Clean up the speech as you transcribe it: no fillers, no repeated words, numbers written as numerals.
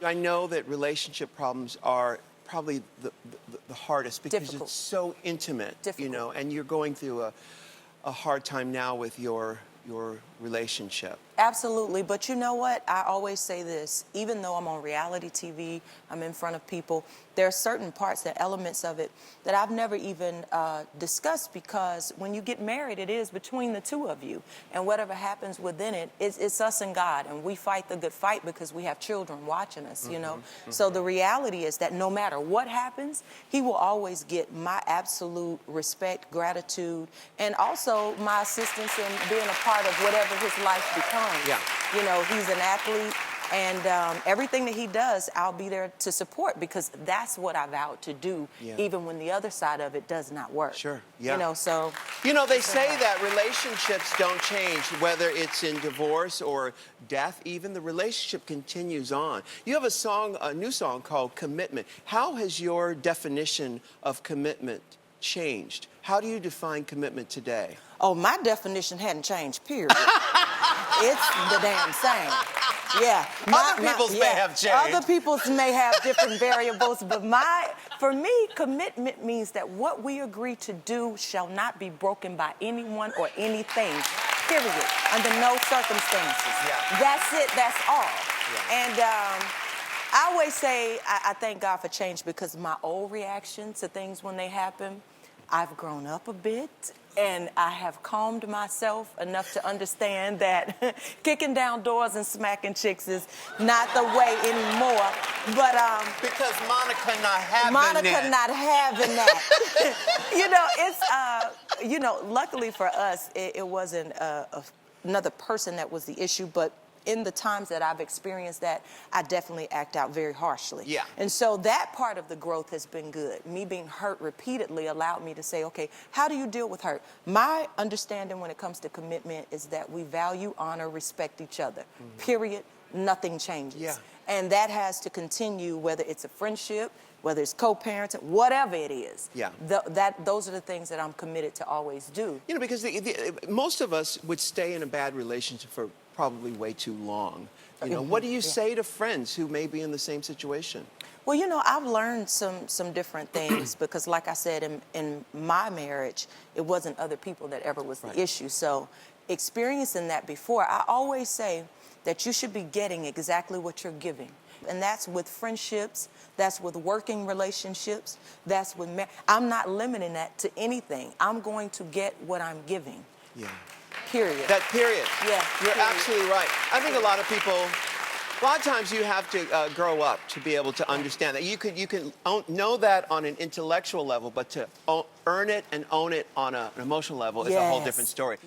I know that relationship problems are probably the hardest because Difficult. it's so intimate, Difficult. you know, and you're going through a hard time now with your relationship. Absolutely, but you know what? I always say this, even though I'm on reality TV, I'm in front of people, there are certain parts, there are elements of it that I've never even discussed, because when you get married, it is between the two of you, and whatever happens within it, it's us and God, and we fight the good fight because we have children watching us, you know? So the reality is that no matter what happens, he will always get my absolute respect, gratitude, and also my assistance in being a part of whatever his life becomes. Yeah. You know, he's an athlete, and everything that he does, I'll be there to support, because that's what I vowed to do, even when the other side of it does not work. Sure, yeah. You know, so... You know, they say that relationships don't change, whether it's in divorce or death even, the relationship continues on. You have a new song called Commitment. How has your definition of commitment changed? How do you define commitment today? Oh, my definition hadn't changed, period. It's the damn same. Yeah. Other people's may have changed. Other people's may have different variables, but for me, commitment means that what we agree to do shall not be broken by anyone or anything, period, under no circumstances. Yeah. That's it, that's all. Yeah. And I always say I thank God for change, because my old reaction to things when they happen, I've grown up a bit, and I have calmed myself enough to understand that kicking down doors and smacking chicks is not the way anymore. But because Monica not having not having that. You know, it's you know, luckily for us, it wasn't another person that was the issue, but in the times that I've experienced that, I definitely act out very harshly. Yeah. And so that part of the growth has been good. Me being hurt repeatedly allowed me to say, okay, how do you deal with hurt? My understanding when it comes to commitment is that we value, honor, respect each other. Period. Nothing changes. Yeah. And that has to continue, whether it's a friendship, whether it's co-parenting, whatever it is. Yeah. Those are the things that I'm committed to always do. You know, because most of us would stay in a bad relationship for probably way too long. You know, what do you say to friends who may be in the same situation? Well, you know, I've learned some different things because, like I said, in my marriage, it wasn't other people that ever was the issue. So experiencing that before, I always say that you should be getting exactly what you're giving. And that's with friendships, that's with working relationships, that's with I'm not limiting that to anything. I'm going to get what I'm giving. Yeah. Period. That period. Yeah. You're period. absolutely right. I think a lot of times you have to grow up to be able to understand that. You can know that on an intellectual level, but to earn it and own it on an emotional level is a whole different story.